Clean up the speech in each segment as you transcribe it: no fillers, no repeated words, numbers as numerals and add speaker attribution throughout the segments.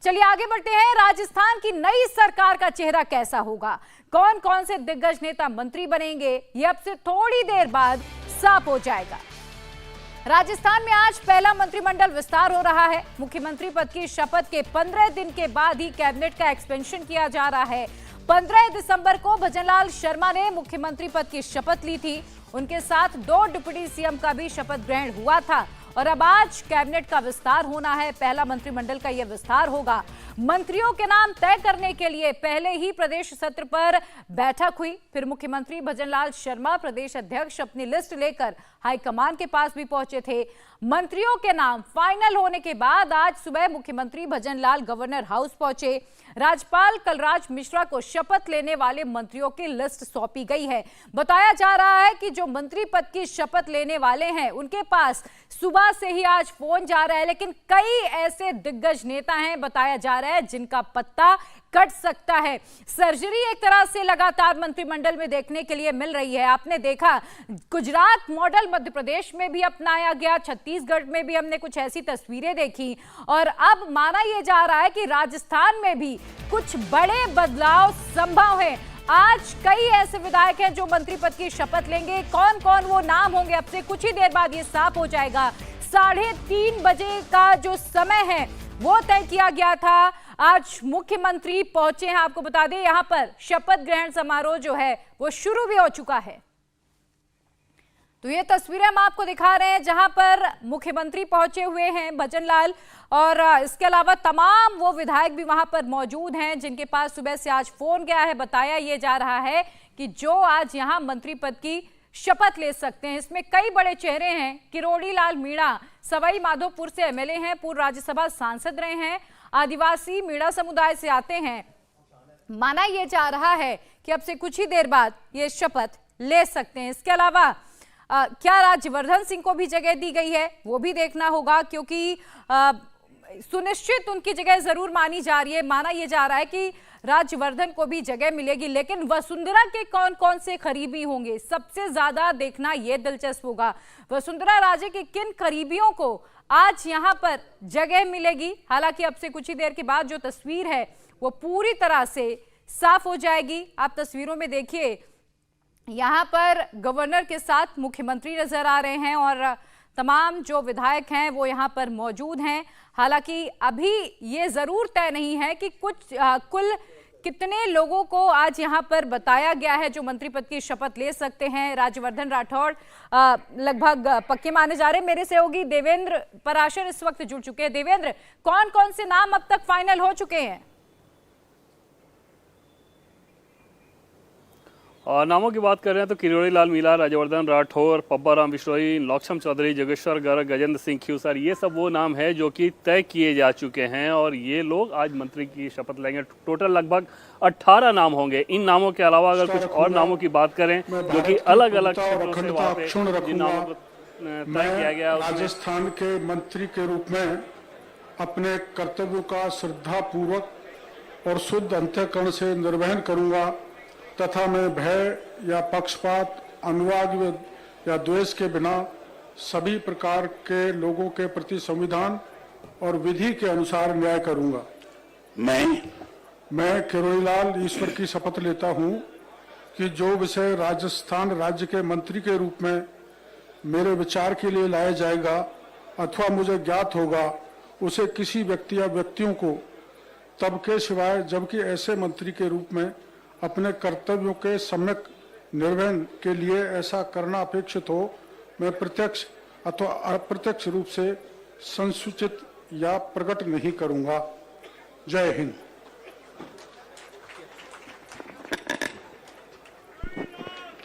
Speaker 1: चलिए आगे बढ़ते हैं। राजस्थान की नई सरकार का चेहरा कैसा होगा, कौन कौन से दिग्गज नेता मंत्री बनेंगे, ये अब से थोड़ी देर बाद साफ हो जाएगा। राजस्थान में आज पहला मंत्रिमंडल विस्तार हो रहा है। मुख्यमंत्री पद की शपथ के 15 दिन के बाद ही कैबिनेट का एक्सपेंशन किया जा रहा है। 15 दिसंबर को भजनलाल शर्मा ने मुख्यमंत्री पद की शपथ ली थी। उनके साथ 2 डिप्टी सीएम का भी शपथ ग्रहण हुआ था और अब आज कैबिनेट का विस्तार होना है। पहला मंत्रिमंडल का यह विस्तार होगा। मंत्रियों के नाम तय करने के लिए पहले ही प्रदेश सत्र पर बैठक हुई। फिर मुख्यमंत्री भजनलाल शर्मा प्रदेश अध्यक्ष अपनी लिस्ट लेकर हाईकमान के पास भी पहुंचे थे। मंत्रियों के नाम फाइनल होने के बाद आज सुबह मुख्यमंत्री भजनलाल गवर्नर हाउस पहुंचे। राज्यपाल कलराज मिश्रा को शपथ लेने वाले मंत्रियों की लिस्ट सौंपी गई है। बताया जा रहा है कि जो मंत्री पद की शपथ लेने वाले हैं उनके पास सुबह से ही आज फोन जा रहा है, लेकिन कई ऐसे दिग्गज नेता हैं बताया जा रहा है जिनका पत्ता कट सकता है। सर्जरी एक तरह से लगातार मंत्रिमंडल में देखने के लिए मिल रही है। आपने देखा गुजरात मॉडल मध्य प्रदेश में भी अपनाया गया, छत्तीसगढ़ में भी हमने कुछ ऐसी तस्वीरें देखी और अब माना यह जा रहा है कि राजस्थान में भी कुछ बड़े बदलाव संभव है। आज कई ऐसे विधायक हैं जो मंत्री पद की शपथ लेंगे। कौन कौन वो नाम होंगे अब से कुछ ही देर बाद ये साफ हो जाएगा। 3:30 बजे का जो समय है वो तय किया गया था। आज मुख्यमंत्री पहुंचे हैं। आपको बता दें यहां पर शपथ ग्रहण समारोह जो है वो शुरू भी हो चुका है। तो ये तस्वीरें हम आपको दिखा रहे हैं जहां पर मुख्यमंत्री पहुंचे हुए हैं भजनलाल, और इसके अलावा तमाम वो विधायक भी वहां पर मौजूद हैं जिनके पास सुबह से आज फोन गया है। बताया ये जा रहा है कि जो आज यहां मंत्री पद की शपथ ले सकते हैं इसमें कई बड़े चेहरे हैं। किरोड़ी लाल मीणा सवाई माधोपुर से एमएलए हैं, पूर्व राज्यसभा सांसद रहे हैं, आदिवासी मीणा समुदाय से आते हैं। माना यह जा रहा है कि अब से कुछ ही देर बाद ये शपथ ले सकते हैं। इसके अलावा क्या राज्यवर्धन सिंह को भी जगह दी गई है वो भी देखना होगा, क्योंकि सुनिश्चित उनकी जगह जरूर मानी जा रही है। माना यह जा रहा है कि राज्यवर्धन को भी जगह मिलेगी, लेकिन वसुंधरा के कौन कौन से करीबी होंगे सबसे ज्यादा देखना यह दिलचस्प होगा। वसुंधरा राजे के किन करीबियों को आज यहां पर जगह मिलेगी। हालांकि अब से कुछ ही देर के बाद जो तस्वीर है वो पूरी तरह से साफ हो जाएगी। आप तस्वीरों में देखिए यहां पर गवर्नर के साथ मुख्यमंत्री नजर आ रहे हैं और तमाम जो विधायक हैं वो यहां पर मौजूद हैं। हालांकि अभी ये जरूर तय नहीं है कि कुल कितने लोगों को आज यहां पर बताया गया है जो मंत्री पद की शपथ ले सकते हैं। राज्यवर्धन राठौड़ लगभग पक्के माने जा रहे हैं। मेरे सहयोगी देवेंद्र पराशर इस वक्त जुड़ चुके हैं। देवेंद्र, कौन कौन से नाम अब तक फाइनल हो चुके हैं?
Speaker 2: नामों की बात कर रहे हैं तो किरोड़ी लाल मीणा, राज्यवर्धन राठौर, पब्बा राम बिश्नोई, लौक्षम चौधरी, जोगेश्वर गर्ग, गजेंद्र सिंह ख्यूसर, ये सब वो नाम है जो कि तय किए जा चुके हैं और ये लोग आज मंत्री की शपथ लेंगे। टोटल लगभग 18 नाम होंगे। इन नामों के अलावा अगर कुछ और नामों की बात करें जो कि अलग अलग क्षेत्रों से वहाँ पे जिन नामों को तय किया गया,
Speaker 3: राजस्थान के मंत्री के रूप में अपने कर्तव्यों का श्रद्धापूर्वक और शुद्ध अंतःकरण से निर्वहन करूंगा तथा मैं भय या पक्षपात, अनुराग या द्वेष के बिना सभी प्रकार के लोगों के प्रति संविधान और विधि के अनुसार न्याय करूंगा। मैं किरोड़ी लाल ईश्वर की शपथ लेता हूं कि जो विषय राजस्थान राज्य के मंत्री के रूप में मेरे विचार के लिए लाया जाएगा अथवा मुझे ज्ञात होगा उसे किसी व्यक्ति या व्यक्तियों को तब के सिवाय, जबकि ऐसे मंत्री के रूप में अपने कर्तव्यों के सम्यक निर्वहन के लिए ऐसा करना अपेक्षित हो, मैं प्रत्यक्ष अथवा अप्रत्यक्ष रूप से संसूचित या प्रकट नहीं करूंगा। जय हिंद।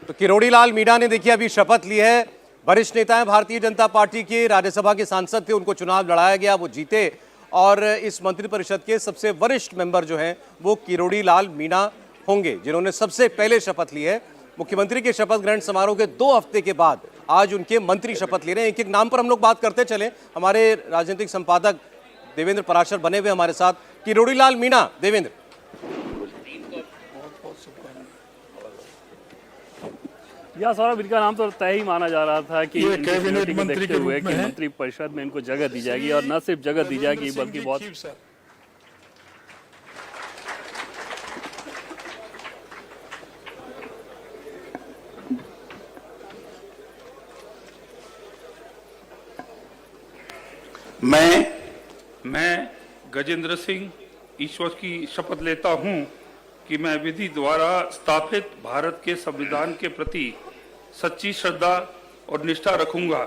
Speaker 4: तो किरोड़ी लाल मीणा ने देखिए अभी शपथ ली है। वरिष्ठ नेता हैं भारतीय जनता पार्टी के, राज्यसभा के सांसद थे, उनको चुनाव लड़ाया गया, वो जीते और इस मंत्रिपरिषद के सबसे वरिष्ठ मेंबर जो हैं वो किरोड़ी लाल मीणा होंगे जिन्होंने सबसे पहले शपथ ली है। मुख्यमंत्री के शपथ ग्रहण समारोह के 2 हफ्ते के बाद आज उनके मंत्री शपथ ले रहे हैं। एक एक नाम पर हम लोग बात करते चले। हमारे राजनीतिक संपादक देवेंद्र पराशर बने हुए हमारे साथ। किरोड़ी लाल मीणा, देवेंद्र।
Speaker 2: या सौरभ, इनका नाम तो तय ही माना जा रहा था कि
Speaker 3: कैबिनेट मंत्री के
Speaker 2: हुए कि मंत्री परिषद में इनको जगह दी जाएगी और न सिर्फ जगह दी जाएगी बल्कि बहुत
Speaker 5: मैं गजेंद्र सिंह ईश्वर की शपथ लेता हूं कि मैं विधि द्वारा स्थापित भारत के संविधान के प्रति सच्ची श्रद्धा और निष्ठा रखूंगा।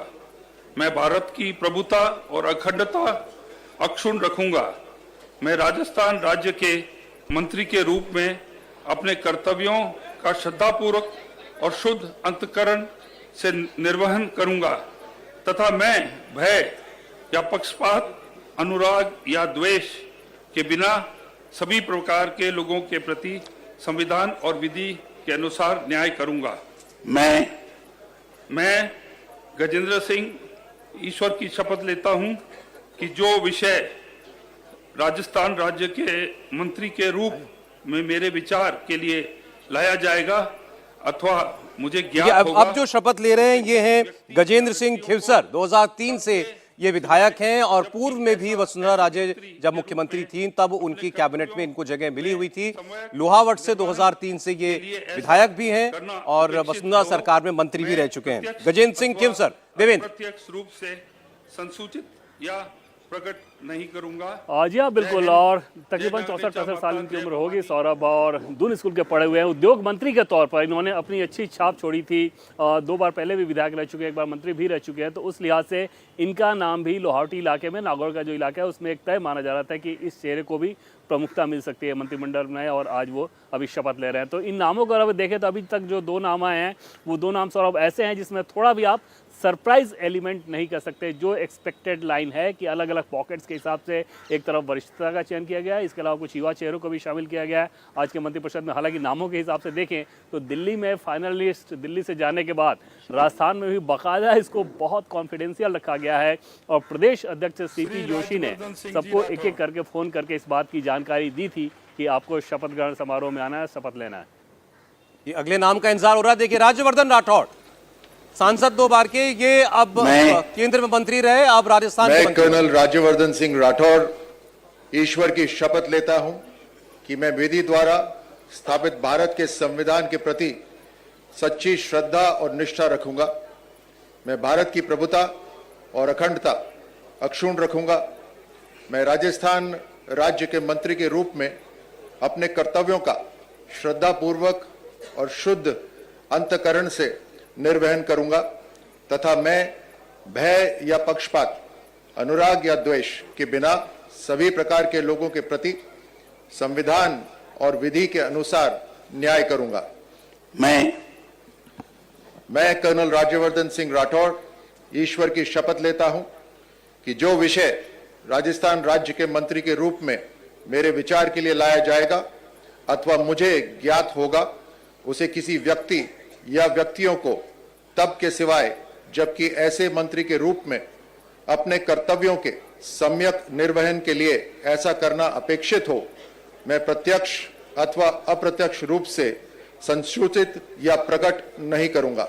Speaker 5: मैं भारत की प्रभुता और अखंडता अक्षुण्ण रखूंगा। मैं राजस्थान राज्य के मंत्री के रूप में अपने कर्तव्यों का श्रद्धापूर्वक और शुद्ध अंतःकरण से निर्वहन करूंगा तथा मैं भय या पक्षपात, अनुराग या द्वेष के बिना सभी प्रकार के लोगों के प्रति संविधान और विधि के अनुसार न्याय करूंगा। मैं गजेंद्र सिंह ईश्वर की शपथ लेता हूं कि जो विषय राजस्थान राज्य के मंत्री के रूप में मेरे विचार के लिए लाया जाएगा अथवा मुझे ज्ञात होगा।
Speaker 4: अब जो शपथ ले रहे हैं ये हैं गजेंद्र सिंह खिवसर। 2003 से ये विधायक हैं और पूर्व में भी वसुंधरा राजे जब मुख्यमंत्री थी तब उनकी कैबिनेट में इनको जगह मिली हुई थी। लोहावट से 2003 से ये विधायक भी हैं और वसुंधरा सरकार में मंत्री भी रह चुके हैं। गजेंद्र सिंह खिवसर। देवेंद्र,
Speaker 5: प्रत्यक्ष रूप से संसूचित या प्रकट नहीं करूंगा।
Speaker 2: जी हाँ, बिल्कुल। और तकरीबन 64-65 साल इनकी उम्र होगी। सौरभ और दून स्कूल के पढ़े हुए हैं। उद्योग मंत्री के तौर पर इन्होंने अपनी अच्छी छाप छोड़ी थी। 2 बार पहले भी विधायक रह चुके हैं, 1 बार मंत्री भी रह चुके हैं। तो उस लिहाज से इनका नाम भी लोहावटी इलाके में, नागौर का जो इलाका है उसमें एक तय माना जा रहा था कि इस चेहरे को भी प्रमुखता मिल सकती है मंत्रिमंडल में, और आज वो अभी शपथ ले रहे हैं। तो इन नामों को अगर देखें तो अभी तक जो 2 नाम आए हैं वो 2 नाम सौरभ ऐसे हैं जिसमें थोड़ा भी आप सरप्राइज एलिमेंट नहीं कर सकते। जो एक्सपेक्टेड लाइन है कि अलग अलग पॉकेट्स के हिसाब से एक तरफ वरिष्ठता का चयन किया गया है, इसके अलावा कुछ युवा चेहरों को भी शामिल किया गया है आज के मंत्रिपरिषद में। हालांकि नामों के हिसाब से देखें तो दिल्ली में फाइनलिस्ट दिल्ली से जाने के बाद राजस्थान में भी बाकायदा इसको बहुत कॉन्फिडेंशियल रखा गया है और प्रदेश अध्यक्ष सीपी जोशी ने सबको एक एक करके फ़ोन करके इस बात की जानकारी दी थी कि आपको शपथ ग्रहण समारोह में आना है, शपथ लेना है।
Speaker 4: ये अगले नाम का इंतजार हो रहा है। देखिए, राज्यवर्धन राठौड़ सांसद 2 बार के, ये अब केंद्र में मंत्री रहे, अब राजस्थान
Speaker 6: मैं कर्नल राज्यवर्धन सिंह राठौड़ ईश्वर की शपथ लेता हूं कि मैं विधि द्वारा स्थापित भारत के संविधान के प्रति सच्ची श्रद्धा और निष्ठा रखूंगा। मैं भारत की प्रभुता और अखंडता अक्षुण्ण रखूंगा। मैं राजस्थान राज्य के मंत्री के रूप में अपने कर्तव्यों का श्रद्धापूर्वक और शुद्ध अंतःकरण से निर्वहन करूंगा तथा मैं भय या पक्षपात, अनुराग या द्वेष के बिना सभी प्रकार के लोगों के प्रति संविधान और विधि के अनुसार न्याय करूंगा। मैं कर्नल राज्यवर्धन सिंह राठौड़ ईश्वर की शपथ लेता हूं कि जो विषय राजस्थान राज्य के मंत्री के रूप में मेरे विचार के लिए लाया जाएगा अथवा मुझे ज्ञात होगा, उसे किसी व्यक्ति या व्यक्तियों को तब के सिवाय जबकि ऐसे मंत्री के रूप में अपने कर्तव्यों के सम्यक निर्वहन के लिए ऐसा करना अपेक्षित हो, मैं प्रत्यक्ष अथवा अप्रत्यक्ष रूप से संसूचित या प्रकट नहीं करूंगा।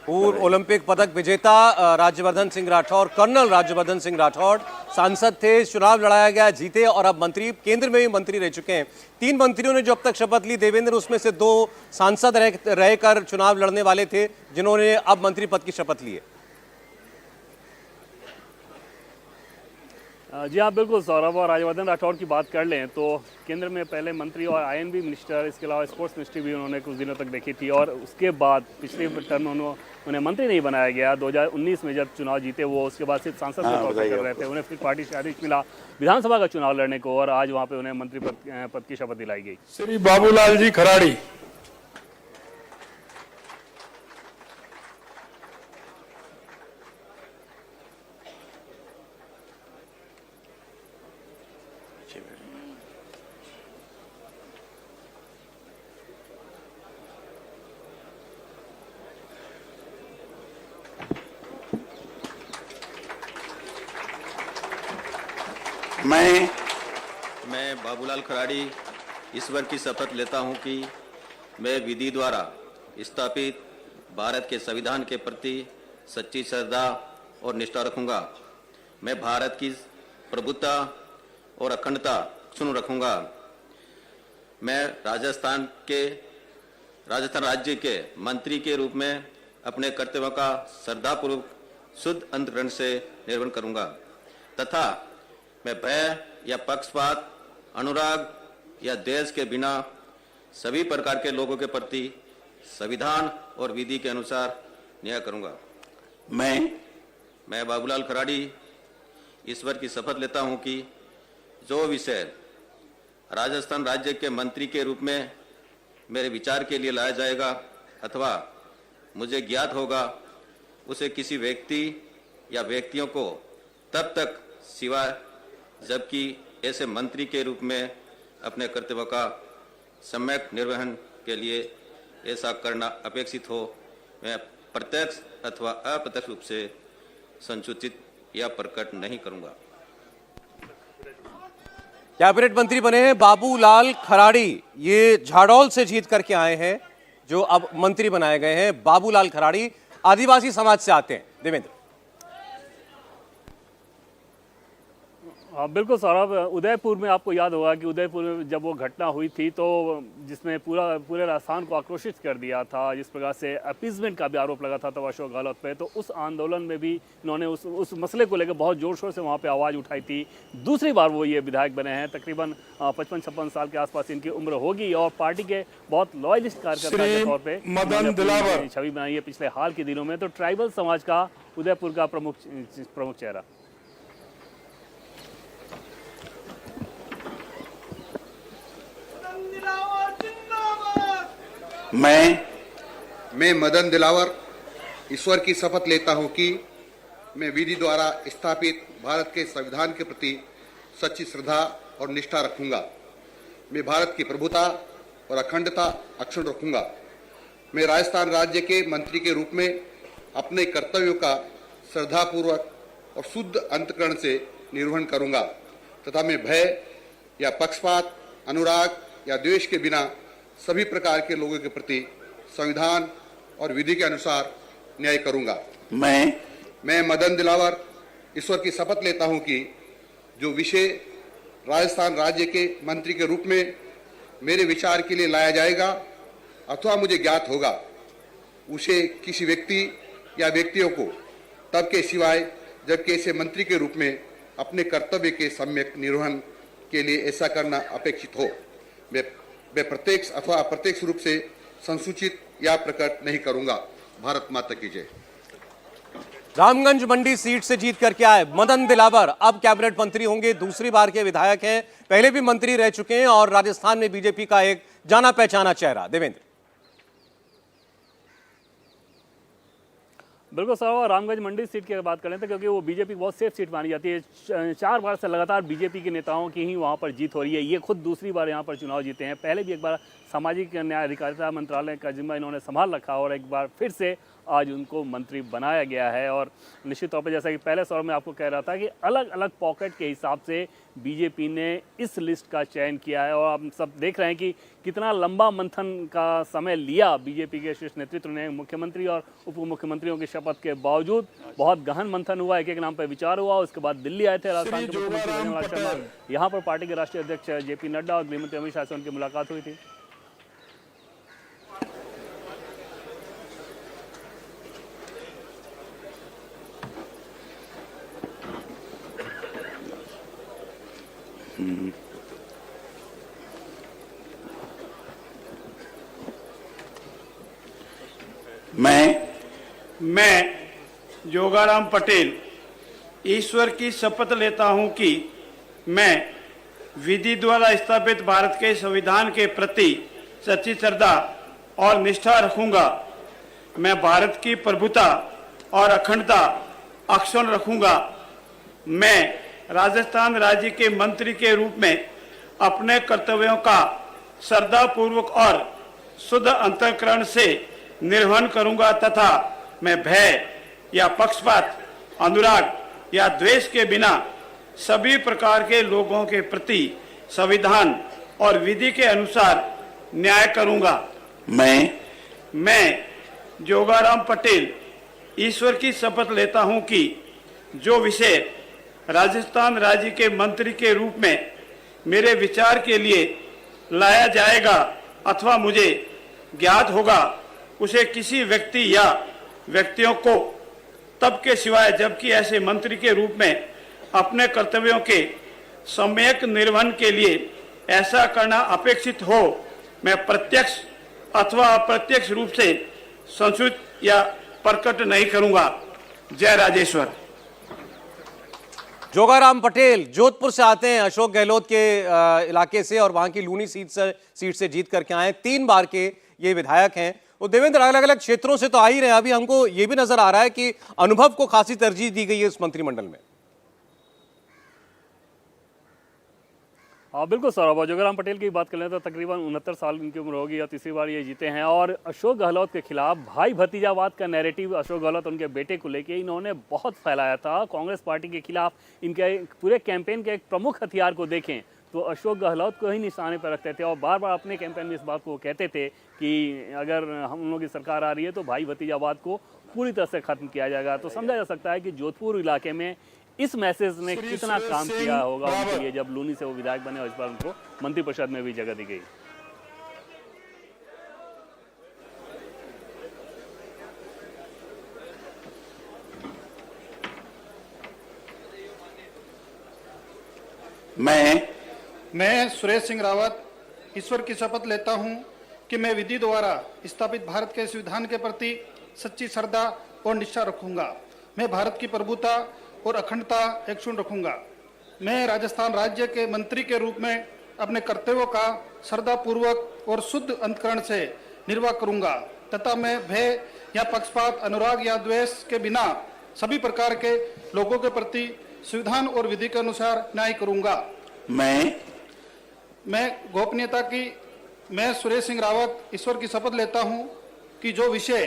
Speaker 4: पूर्व ओलंपिक पदक विजेता राज्यवर्धन सिंह राठौड़, कर्नल राज्यवर्धन सिंह राठौड़ सांसद थे, चुनाव लड़ाया गया, जीते और अब मंत्री, केंद्र में भी मंत्री रह चुके हैं। 3 मंत्रियों ने जो अब तक शपथ ली देवेंद्र, उसमें से 2 सांसद रहकर चुनाव लड़ने वाले थे जिन्होंने अब मंत्री पद की शपथ ली है।
Speaker 2: जी हाँ, बिल्कुल। सौरभ और राज्यवर्धन राठौड़ की बात कर लें तो केंद्र में पहले मंत्री और आईएनबी मिनिस्टर, इसके अलावा स्पोर्ट्स मिनिस्ट्री भी उन्होंने कुछ दिनों तक देखी थी और उसके बाद पिछले टर्म में उन्हें मंत्री नहीं बनाया गया। 2019 में जब चुनाव जीते वो, उसके बाद सिर्फ सांसद के तौर पर कर रहे थे। उन्हें फिर पार्टी से आदेश मिला विधानसभा का चुनाव लड़ने को और आज वहाँ पे उन्हें मंत्री पद की शपथ दिलाई गई।
Speaker 3: श्री बाबूलाल जी खराड़ी।
Speaker 7: मैं बाबूलाल खराड़ी ईश्वर की शपथ लेता हूं कि मैं विधि द्वारा स्थापित भारत के संविधान के प्रति सच्ची श्रद्धा और निष्ठा रखूंगा। मैं भारत की प्रभुता और अखंडता अक्षुण्ण रखूंगा। मैं राजस्थान राज्य के मंत्री के रूप में अपने कर्तव्यों का श्रद्धापूर्वक शुद्ध अंतःकरण से निर्वहन करूंगा तथा मैं भय या पक्षपात, अनुराग या द्वेष के बिना सभी प्रकार के लोगों के प्रति संविधान और विधि के अनुसार न्याय करूंगा। मैं बाबूलाल खराड़ी ईश्वर की शपथ लेता हूं कि जो विषय राजस्थान राज्य के मंत्री के रूप में मेरे विचार के लिए लाया जाएगा अथवा मुझे ज्ञात होगा, उसे किसी व्यक्ति या व्यक्तियों को तब तक सिवाय जबकि ऐसे मंत्री के रूप में अपने कर्तव्यों का सम्यक निर्वहन के लिए ऐसा करना अपेक्षित हो, मैं प्रत्यक्ष अथवा अप्रत्यक्ष रूप से संसूचित या प्रकट नहीं करूंगा।
Speaker 4: कैबिनेट मंत्री बने हैं बाबूलाल खराड़ी, ये झाड़ौल से जीत करके आए हैं, जो अब मंत्री बनाए गए हैं। बाबूलाल खराड़ी आदिवासी समाज से आते हैं। देवेंद्र।
Speaker 2: बिल्कुल सौरभ, उदयपुर में आपको याद होगा कि उदयपुर में जब वो घटना हुई थी तो जिसमें पूरे राजस्थान को आक्रोशित कर दिया था, जिस प्रकार से अपीजमेंट का भी आरोप लगा था तब अशोक गहलोत पे, तो उस आंदोलन में भी इन्होंने उस मसले को लेकर बहुत जोर शोर से वहाँ पे आवाज़ उठाई थी। दूसरी बार वो ये विधायक बने हैं, तकरीबन 55-56 साल के आसपास इनकी उम्र होगी और पार्टी के बहुत लॉयलिस्ट कार्यकर्ता के तौर पर छवि बनाई है पिछले हाल के दिनों में। तो ट्राइबल समाज का उदयपुर का प्रमुख चेहरा।
Speaker 8: मैं मदन दिलावर ईश्वर की शपथ लेता हूं कि मैं विधि द्वारा स्थापित भारत के संविधान के प्रति सच्ची श्रद्धा और निष्ठा रखूंगा। मैं भारत की प्रभुता और अखंडता अक्षुण्ण रखूंगा। मैं राजस्थान राज्य के मंत्री के रूप में अपने कर्तव्यों का श्रद्धापूर्वक और शुद्ध अंतःकरण से निर्वहन करूंगा तथा मैं भय या पक्षपात, अनुराग या द्वेष के बिना सभी प्रकार के लोगों के प्रति संविधान और विधि के अनुसार न्याय करूंगा। मैं मदन दिलावर ईश्वर की शपथ लेता हूं कि जो विषय राजस्थान राज्य के मंत्री के रूप में मेरे विचार के लिए लाया जाएगा अथवा मुझे ज्ञात होगा, उसे किसी व्यक्ति या व्यक्तियों को तब के सिवाय जबकि ऐसे मंत्री के रूप में अपने कर्तव्य के सम्यक निर्वहन के लिए ऐसा करना अपेक्षित हो, मैं प्रत्यक्ष अथवा अप्रत्यक्ष रूप से संसूचित या प्रकट नहीं करूंगा। भारत माता की जय।
Speaker 4: रामगंज मंडी सीट से जीत करके आए मदन दिलावर अब कैबिनेट मंत्री होंगे। दूसरी बार के विधायक हैं, पहले भी मंत्री रह चुके हैं और राजस्थान में बीजेपी का एक जाना पहचाना चेहरा। देवेंद्र।
Speaker 2: बिल्कुल सर, रामगंज मंडी सीट की बात करें तो क्योंकि वो बीजेपी की बहुत सेफ सीट मानी जाती है। 4 बार से लगातार बीजेपी के नेताओं की ही वहाँ पर जीत हो रही है। ये खुद दूसरी बार यहाँ पर चुनाव जीते हैं। पहले भी एक बार सामाजिक न्याय अधिकारिता मंत्रालय का जिम्मा इन्होंने संभाल रखा और एक बार फिर से आज उनको मंत्री बनाया गया है। और निश्चित तौर पर जैसा कि पहले सौर में आपको कह रहा था कि अलग अलग पॉकेट के हिसाब से बीजेपी ने इस लिस्ट का चयन किया है और आप सब देख रहे हैं कि कितना लंबा मंथन का समय लिया बीजेपी के शीर्ष नेतृत्व ने। मुख्यमंत्री और उप मुख्यमंत्रियों की शपथ के बावजूद बहुत गहन मंथन हुआ, एक एक नाम पर विचार हुआ। उसके बाद दिल्ली आए थे राजस्थान के मुख्यमंत्री रघुनाथ शर्मा, यहाँ पर पार्टी के राष्ट्रीय अध्यक्ष जेपी नड्डा और गृहमंत्री अमित शाह से उनकी मुलाकात हुई थी।
Speaker 9: मैं जोगाराम पटेल ईश्वर की शपथ लेता हूं कि मैं विधि द्वारा स्थापित भारत के संविधान के प्रति सच्ची श्रद्धा और निष्ठा रखूंगा। मैं भारत की प्रभुता और अखंडता अक्षुण्ण रखूंगा। मैं राजस्थान राज्य के मंत्री के रूप में अपने कर्तव्यों का श्रद्धापूर्वक और शुद्ध अंतःकरण से निर्वहन करूंगा तथा मैं भय या पक्षपात, अनुराग या द्वेष के बिना सभी प्रकार के लोगों के प्रति संविधान और विधि के अनुसार न्याय करूंगा। मैं जोगाराम पटेल ईश्वर की शपथ लेता हूं कि जो विषय राजस्थान राज्य के मंत्री के रूप में मेरे विचार के लिए लाया जाएगा अथवा मुझे ज्ञात होगा, उसे किसी व्यक्ति या व्यक्तियों को तब के सिवाय जबकि ऐसे मंत्री के रूप में अपने कर्तव्यों के सम्यक निर्वहन के लिए ऐसा करना अपेक्षित हो, मैं प्रत्यक्ष अथवा अप्रत्यक्ष रूप से संसूचित या प्रकट नहीं करूंगा। जय राजेश्वर।
Speaker 4: जोगाराम पटेल जोधपुर से आते हैं, अशोक गहलोत के इलाके से, और वहां की लूनी सीट से जीत करके आए। 3 बार के ये विधायक हैं। वो देवेंद्र अलग अलग क्षेत्रों से तो आ ही रहे हैं, अभी हमको ये भी नजर आ रहा है कि अनुभव को खासी तरजीह दी गई है इस मंत्रिमंडल में।
Speaker 2: हाँ बिल्कुल सौरभ, जोगाराम पटेल की बात कर लें तो तकरीबन 69 साल इनकी उम्र होगी और तीसरी बार ये जीते हैं। और अशोक गहलोत के खिलाफ भाई भतीजावाद का नैरेटिव अशोक गहलोत उनके बेटे को लेके इन्होंने बहुत फैलाया था। कांग्रेस पार्टी के खिलाफ इनके पूरे कैंपेन के एक प्रमुख हथियार को देखें तो अशोक गहलोत को ही निशाने पर रखते थे और बार बार अपने कैंपेन में इस बात को कहते थे कि अगर हम लोगों की सरकार आ रही है तो भाई भतीजावाद को पूरी तरह से खत्म किया जाएगा। तो समझा जा सकता है कि जोधपुर इलाके में इस मैसेज ने कितना काम किया होगा उनके लिए, जब लूनी से वो विधायक बने और इस बार उनको मंत्रिपरिषद में भी जगह दी गई।
Speaker 10: मैं सुरेश सिंह रावत ईश्वर की शपथ लेता हूं कि मैं विधि द्वारा स्थापित भारत के संविधान के प्रति सच्ची श्रद्धा और निष्ठा रखूंगा। मैं भारत की प्रभुता और अखंडता अक्षुण्ण रखूंगा। मैं राजस्थान राज्य के मंत्री के रूप में अपने कर्तव्यों का श्रद्धापूर्वक और शुद्ध अंतकरण से निर्वाह करूंगा तथा मैं भय या पक्षपात, अनुराग या द्वेष के बिना सभी प्रकार के लोगों के प्रति संविधान और विधि के अनुसार न्याय करूंगा। मैं गोपनीयता की मैं सुरेश सिंह रावत ईश्वर की शपथ लेता हूं कि जो विषय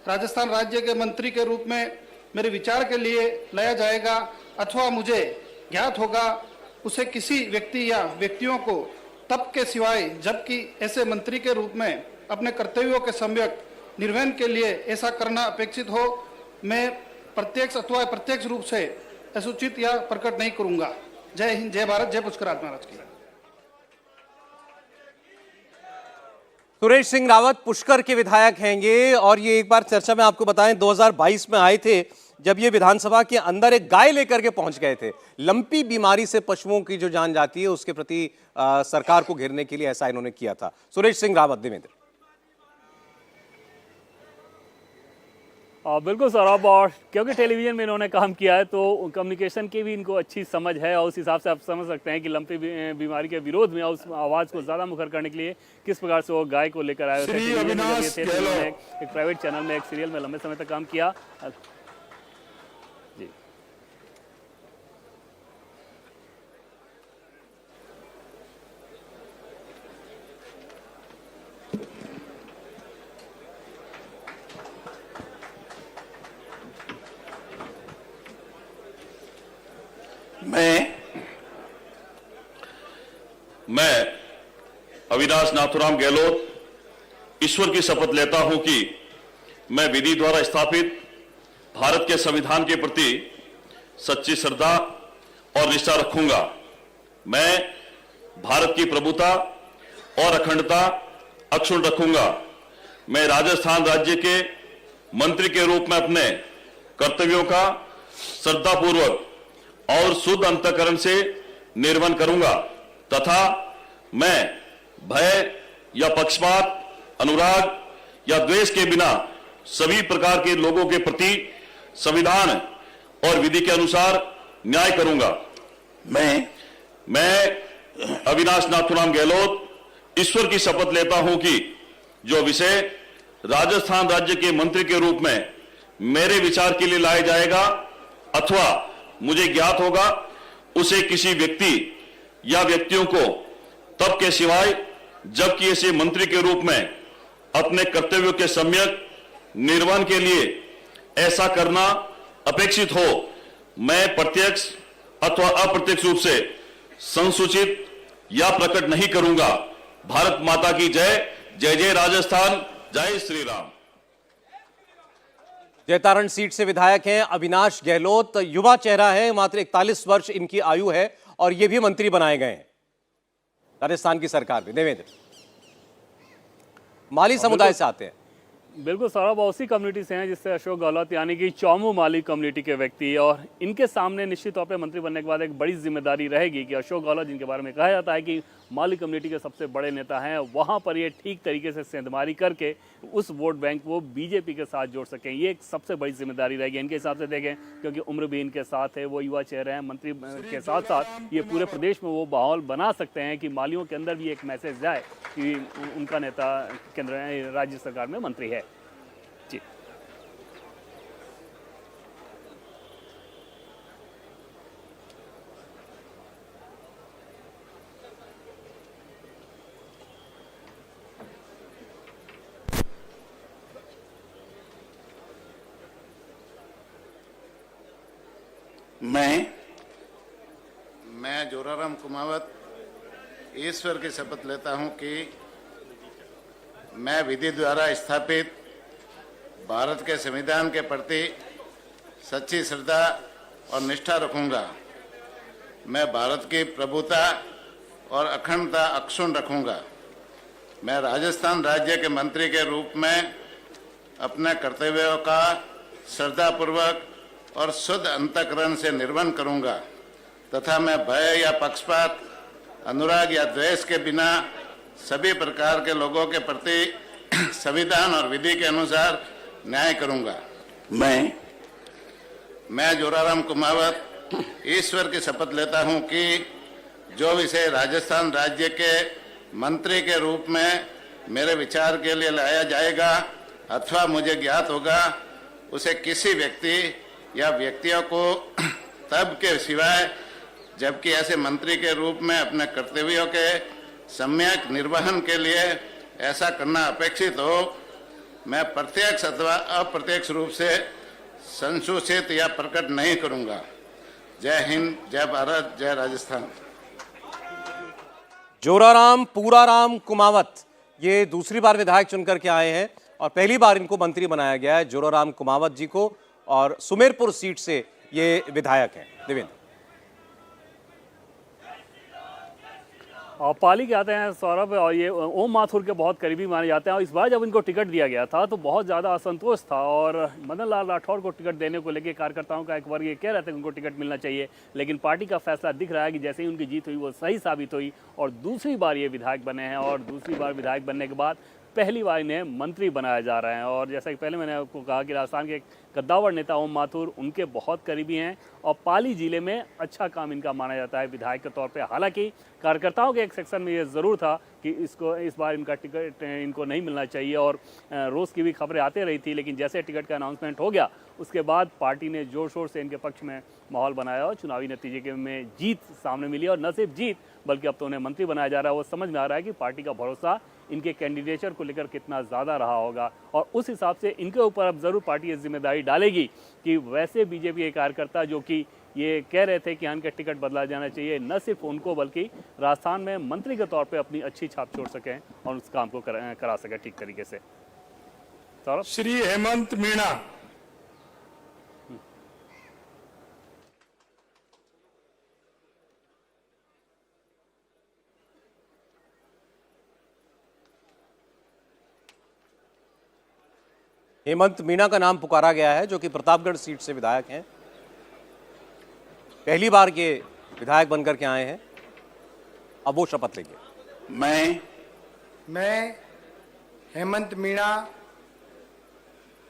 Speaker 10: राजस्थान राज्य के मंत्री के रूप में मेरे विचार के लिए लाया जाएगा अथवा मुझे ज्ञात होगा, उसे किसी व्यक्ति या व्यक्तियों को तब के सिवाय जबकि ऐसे मंत्री के रूप में अपने कर्तव्यों के सम्यक निर्वहन के लिए ऐसा करना अपेक्षित हो, मैं प्रत्यक्ष अथवा अप्रत्यक्ष रूप से असूचित या प्रकट नहीं करूंगा। जय हिंद, जय भारत, जय पुष्कर महाराज की।
Speaker 4: सुरेश सिंह रावत पुष्कर के विधायक हैं ये, और ये एक बार चर्चा में आपको बताएं 2022 में आए थे जब ये विधानसभा के अंदर एक गाय लेकर के पहुंच गए थे। लंपी बीमारी से पशुओं की जो जान जाती है उसके प्रति सरकार को घेरने के लिए ऐसा इन्होंने किया था। सुरेश सिंह रावत। देवेंद्र।
Speaker 2: बिल्कुल सौरभ, और क्योंकि टेलीविजन में इन्होंने काम किया है तो कम्युनिकेशन की भी इनको अच्छी समझ है और उस हिसाब से आप समझ सकते हैं कि लंपी बीमारी के विरोध में उस आवाज़ को ज़्यादा मुखर करने के लिए किस प्रकार से वो गाय को लेकर आए थे। एक प्राइवेट चैनल में एक सीरियल में लंबे समय तक काम किया। जी
Speaker 5: मैं अविनाश नाथुराम गहलोत ईश्वर की शपथ लेता हूं कि मैं विधि द्वारा स्थापित भारत के संविधान के प्रति सच्ची श्रद्धा और निष्ठा रखूंगा। मैं भारत की प्रभुता और अखंडता अक्षुण्ण रखूंगा। मैं राजस्थान राज्य के मंत्री के रूप में अपने कर्तव्यों का श्रद्धापूर्वक और शुद्ध अंतःकरण से निर्वहन करूंगा तथा मैं भय या पक्षपात, अनुराग या द्वेष के बिना सभी प्रकार के लोगों के प्रति संविधान और विधि के अनुसार न्याय करूंगा। मैं अविनाश नाथुराम गहलोत ईश्वर की शपथ लेता हूं कि जो विषय राजस्थान राज्य के मंत्री के रूप में मेरे विचार के लिए लाया जाएगा अथवा मुझे ज्ञात होगा, उसे किसी व्यक्ति या व्यक्तियों को तब के सिवाय जबकि ऐसे मंत्री के रूप में अपने कर्तव्यों के सम्यक निर्वहन के लिए ऐसा करना अपेक्षित हो, मैं प्रत्यक्ष अथवा अप्रत्यक्ष रूप से संसूचित या प्रकट नहीं करूंगा। भारत माता की जय। जय जय राजस्थान, जय श्री राम।
Speaker 4: जैतारण सीट से विधायक हैं अविनाश गहलोत। युवा चेहरा है, मात्र 41 वर्ष इनकी आयु है और ये भी मंत्री बनाए गए हैं राजस्थान की सरकार में। देवेंद्र। माली समुदाय से आते हैं।
Speaker 2: बिल्कुल सौरभ, उसी कम्युनिटी से हैं जिससे अशोक गहलोत यानी कि चौमू माली कम्युनिटी के व्यक्ति, और इनके सामने निश्चित तौर पे मंत्री बनने के बाद एक बड़ी जिम्मेदारी रहेगी कि अशोक गहलोत, जिनके बारे में कहा जाता है कि माली कम्युनिटी के सबसे बड़े नेता हैं, वहाँ पर ये ठीक तरीके से सेंधमारी करके उस वोट बैंक को बीजेपी के साथ जोड़ सकें। ये एक सबसे बड़ी जिम्मेदारी रहेगी इनके हिसाब से देखें, क्योंकि उम्र भी इनके साथ है, वो युवा चेहरे हैं। मंत्री के साथ साथ ये पूरे प्रदेश में वो माहौल बना सकते हैं कि मालियों के अंदर भी एक मैसेज जाए कि उनका नेता केंद्र राज्य सरकार में मंत्री है। जी
Speaker 11: मैं जोराराम कुमावत ईश्वर की शपथ लेता हूं कि मैं विधि द्वारा स्थापित भारत के संविधान के प्रति सच्ची श्रद्धा और निष्ठा रखूंगा। मैं भारत की प्रभुता और अखंडता अक्षुण्ण रखूंगा। मैं राजस्थान राज्य के मंत्री के रूप में अपने कर्तव्यों का श्रद्धापूर्वक और शुद्ध अंतःकरण से निर्वहन करूंगा तथा मैं भय या पक्षपात, अनुराग या द्वेष के बिना सभी प्रकार के लोगों के प्रति संविधान और विधि के अनुसार न्याय करूंगा। मैं जोराराम कुमावत ईश्वर की शपथ लेता हूं कि जो विषय राजस्थान राज्य के मंत्री के रूप में मेरे विचार के लिए लाया जाएगा अथवा मुझे ज्ञात होगा, उसे किसी व्यक्ति या व्यक्तियों को तब के सिवाय जबकि ऐसे मंत्री के रूप में अपने कर्तव्यों के सम्यक निर्वहन के लिए ऐसा करना अपेक्षित हो, मैं प्रत्यक्ष अथवा अप्रत्यक्ष रूप से संसूचित या प्रकट नहीं करूंगा। जय हिंद, जय भारत, जय राजस्थान।
Speaker 4: जोराराम पूराराम कुमावत ये दूसरी बार विधायक चुनकर के आए हैं और पहली बार इनको मंत्री बनाया गया है जोराराम कुमावत जी को, और सुमेरपुर सीट से ये विधायक हैं। देवेंद्र
Speaker 2: और पाली के आते हैं सौरभ, और ये ओम माथुर के बहुत करीबी माने जाते हैं। और इस बार जब इनको टिकट दिया गया था तो बहुत ज़्यादा असंतोष था, और मदन लाल राठौर को टिकट देने को लेकर कार्यकर्ताओं का एक वर्ग ये कह रहे थे कि उनको टिकट मिलना चाहिए, लेकिन पार्टी का फैसला दिख रहा है कि जैसे ही उनकी जीत हुई वो सही साबित हुई और दूसरी बार ये विधायक बने हैं। और दूसरी बार विधायक बनने के बाद पहली बार इन्हें मंत्री बनाया जा रहा है। और जैसा कि पहले मैंने आपको कहा कि राजस्थान के कद्दावर नेता ओम माथुर उनके बहुत करीबी हैं और पाली जिले में अच्छा काम इनका माना जाता है विधायक के तौर पे। हालांकि कार्यकर्ताओं के एक सेक्शन में ये ज़रूर था कि इस बार इनका टिकट इनको नहीं मिलना चाहिए, और रोज़ की भी खबरें आते रही थी, लेकिन जैसे टिकट का अनाउंसमेंट हो गया उसके बाद पार्टी ने जोर शोर से इनके पक्ष में माहौल बनाया और चुनावी नतीजे में जीत सामने मिली। और न सिर्फ जीत बल्कि अब तो उन्हें मंत्री बनाया जा रहा है। वो समझ में आ रहा है कि पार्टी का भरोसा इनके कैंडिडेचर को लेकर कितना ज़्यादा रहा होगा, और उस हिसाब से इनके ऊपर अब ज़रूर पार्टी ये जिम्मेदारी डालेगी कि वैसे बीजेपी के कार्यकर्ता जो कि ये कह रहे थे कि इनका टिकट बदला जाना चाहिए, न सिर्फ उनको बल्कि राजस्थान में मंत्री के तौर पे अपनी अच्छी छाप छोड़ सकें और उस काम को करा सकें ठीक तरीके से। सौरभ,
Speaker 3: श्री हेमंत मीणा।
Speaker 4: हेमंत मीणा का नाम पुकारा गया है, जो कि प्रतापगढ़ सीट से विधायक हैं, पहली बार के विधायक बनकर के आए हैं। अब वो शपथ लेंगे।
Speaker 12: मैं हेमंत मीणा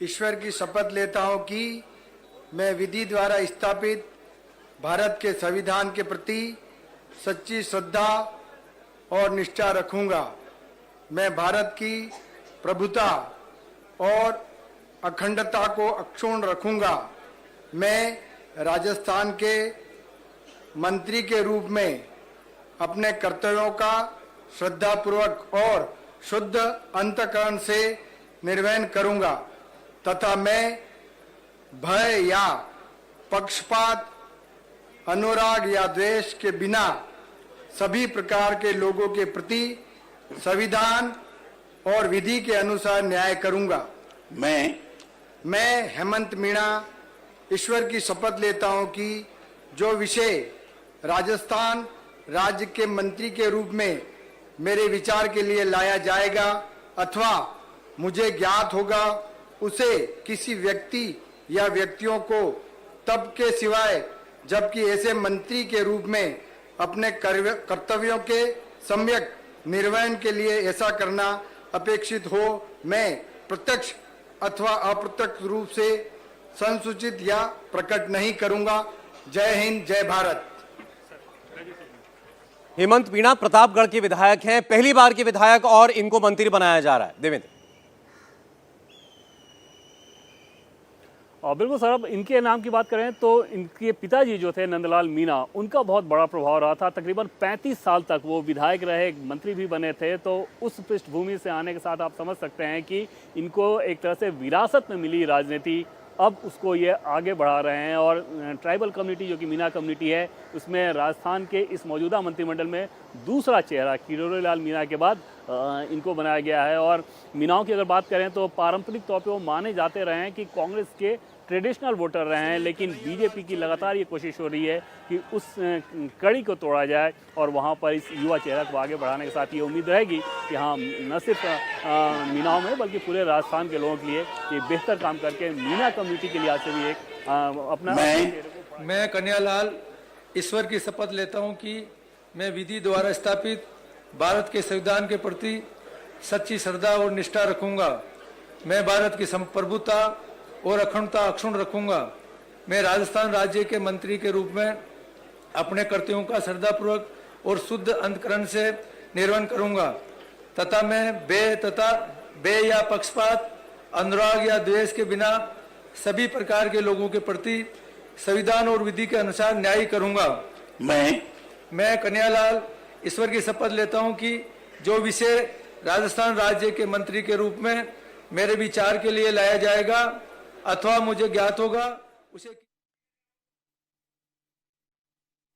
Speaker 12: ईश्वर की शपथ लेता हूं कि मैं विधि द्वारा स्थापित भारत के संविधान के प्रति सच्ची श्रद्धा और निष्ठा रखूंगा। मैं भारत की प्रभुता और अखंडता को अक्षुण्ण रखूंगा। मैं राजस्थान के मंत्री के रूप में अपने कर्तव्यों का श्रद्धापूर्वक और शुद्ध अंतःकरण से निर्वहन करूंगा तथा मैं भय या पक्षपात, अनुराग या द्वेष के बिना सभी प्रकार के लोगों के प्रति संविधान और विधि के अनुसार न्याय करूंगा। मैं हेमंत मीणा ईश्वर की शपथ लेता हूं कि जो विषय राजस्थान राज्य के मंत्री के रूप में मेरे विचार के लिए लाया जाएगा अथवा मुझे ज्ञात होगा उसे किसी व्यक्ति या व्यक्तियों को तब के सिवाय जबकि ऐसे मंत्री के रूप में अपने कर्तव्यों के सम्यक निर्वहन के लिए ऐसा करना अपेक्षित हो, मैं प्रत्यक्ष अथवा अप्रत्यक्ष रूप से संसूचित या प्रकट नहीं करूंगा। जय हिंद, जय भारत।
Speaker 4: हेमंत मीणा प्रतापगढ़ के विधायक हैं, पहली बार के विधायक, और इनको मंत्री बनाया जा रहा है। देवेंद्र।
Speaker 2: और बिल्कुल सर, अब इनके नाम की बात करें तो इनके पिताजी जो थे नंदलाल मीणा, उनका बहुत बड़ा प्रभाव रहा था। तकरीबन 35 साल तक वो विधायक रहे, मंत्री भी बने थे। तो उस पृष्ठभूमि से आने के साथ आप समझ सकते हैं कि इनको एक तरह से विरासत में मिली राजनीति, अब उसको ये आगे बढ़ा रहे हैं। और ट्राइबल कम्युनिटी जो कि मीणा कम्युनिटी है, उसमें राजस्थान के इस मौजूदा मंत्रिमंडल में दूसरा चेहरा किरोड़ी लाल मीणा के बाद इनको बनाया गया है। और मीणाओं की अगर बात करें तो पारंपरिक तौर पे वो माने जाते रहे हैं कि कांग्रेस के ट्रेडिशनल वोटर रहे हैं, लेकिन बीजेपी की लगातार ये कोशिश हो रही है कि उस कड़ी को तोड़ा जाए और वहाँ पर इस युवा चेहरा को आगे बढ़ाने के साथ ये उम्मीद रहेगी कि हाँ, न सिर्फ मीणाओं में बल्कि पूरे राजस्थान के लोगों के लिए ये बेहतर काम करके मीणा कम्युनिटी के लिहाज से भी एक अपना।
Speaker 12: मैं कन्हैयालाल ईश्वर की शपथ लेता हूँ कि मैं विधि द्वारा स्थापित भारत के संविधान के प्रति सच्ची श्रद्धा और निष्ठा रखूंगा। मैं भारत की संप्रभुता और अखंडता अक्षुण्ण रखूंगा। मैं राजस्थान राज्य के मंत्री के रूप में अपने कर्तव्यों का श्रद्धापूर्वक और शुद्ध अंतकरण से निर्वहन करूंगा तथा मैं बे या पक्षपात, अनुराग या द्वेष के बिना सभी प्रकार के लोगों के प्रति संविधान और विधि के अनुसार न्याय करूंगा। मैं कन्हैयालाल ईश्वर की शपथ लेता हूं कि जो विषय राजस्थान राज्य के मंत्री के रूप में मेरे विचार के लिए लाया जाएगा अथवा मुझे ज्ञात होगा उसे।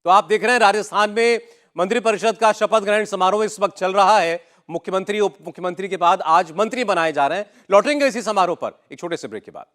Speaker 4: तो आप देख रहे हैं राजस्थान में मंत्रिपरिषद का शपथ ग्रहण समारोह इस वक्त चल रहा है। मुख्यमंत्री, उप मुख्यमंत्री के बाद आज मंत्री बनाए जा रहे हैं। लौटेंगे इसी समारोह पर एक छोटे से ब्रेक के बाद।